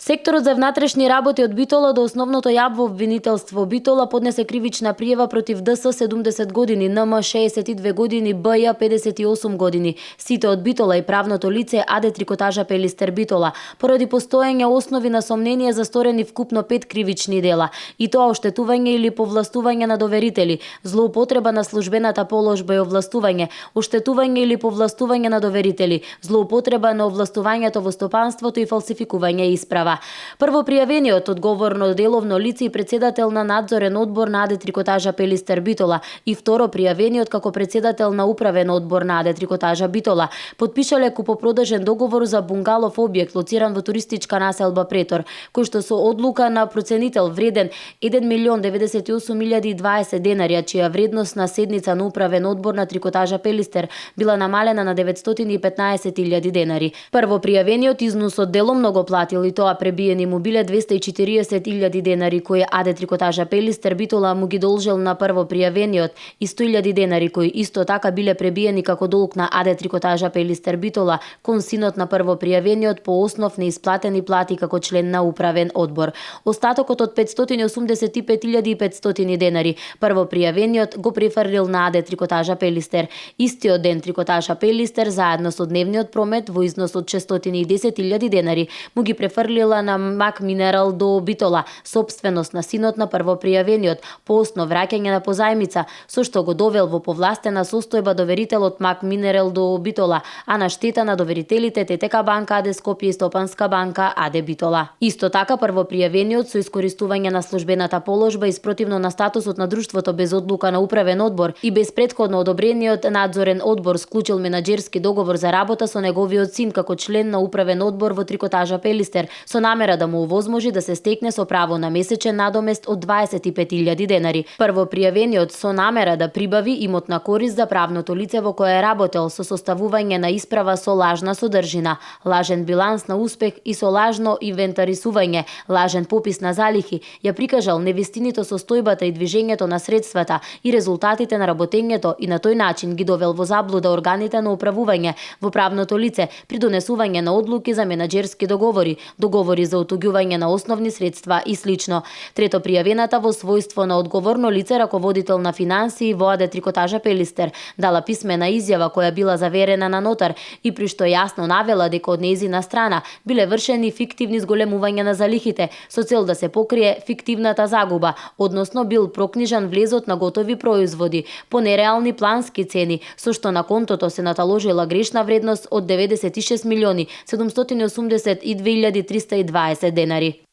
Секторот за внатрешни работи од Битола до основното јавно обвинителство. Битола поднесе кривична пријава против ДС 70 години, НМ 62 години, БЈ 58 години. Сите од Битола и правното лице АД Трикотажа Пелистер Битола, поради постоење основи на сомнение за сторени вкупно 5 кривични дела, и тоа оштетување или повластување на доверители, злоупотреба на службената положба и овластување, оштетување или повластување на доверители, злоупотреба на овластувањето во стопанството и фалсификување исправа. Прво пријавениот одговорно деловно лице и председател на надзорен одбор на АД Трикотажа Пелистер Битола и второ пријавениот како председател на управен одбор на АД Трикотажа Битола потпишале купопродажен договор за бунгалов објект лоциран во туристичка населба Претор, кој што со одлука на проценител вреден 1.098.020 денари, чија вредност на седница на управен одбор на Трикотажа Пелистер била намалена на 915.000 денари. Прво пријавениот износот деломно го платил, и тоа пребиени му биле 240.000 денари кои АД Трикотажа Пелистер Битола му ги должел на прво пријавениот и 100.000 денари кои исто така биле пребиени како долг на АД Трикотажа Пелистер Битола кон синот на прво пријавениот по основ неисплатени плати како член на управен одбор. Остатокот од 585.500 денари прво пријавениот го префрлил на АД Трикотажа Пелистер. Истиот ден Трикотажа Пелистер заедно со дневниот промет во износ од 610.000 денари му ги префрлила на Мак Минерал до Битола, собственост на синот на прво пријавениот, по основ враќање на позајмица, со што го довел во повластена состојба доверителот Мак Минерал до Битола, а на штета на доверителите ТТК банка АД Скопје и Стопанска банка АД Битола. Исто така прво пријавениот со искористување на службената положба и спротивно на статусот на друштвото без одлука на управен одбор и без претходно одобрениот надзорен одбор склучил менаџерски договор за работа со неговиот син како член на управен одбор во Трикотажа Пелистер, со намера да му овозможи да се стекне со право на месечен надомест од 25.000 денари. Прво пријавениот со намера да прибави имот на корист за правното лице во кое работел со составување на исправа со лажна содржина, лажен биланс на успех и со лажно инвентарисување, лажен попис на залихи, ја прикажал невистиното состојбата и движењето на средствата и резултатите на работењето и на тој начин ги довел во заблуда органите на управување во правното лице при донесување на одлуки за менаџерски договори, договори за отуѓување на основни средства и слично. Трето пријавената во својство на одговорно лице раководител на финансии во АД Трикотажа Пелистер дала писмена изјава која била заверена на нотар и при што јасно навела дека од нејзина страна биле вршени фиктивни зголемувања на залихите со цел да се покрие фиктивната загуба, односно бил прокнижан влезот на готови производи по нереални плански цени, со што на контото се наталожила грешна вредност од 96.782.320 денари.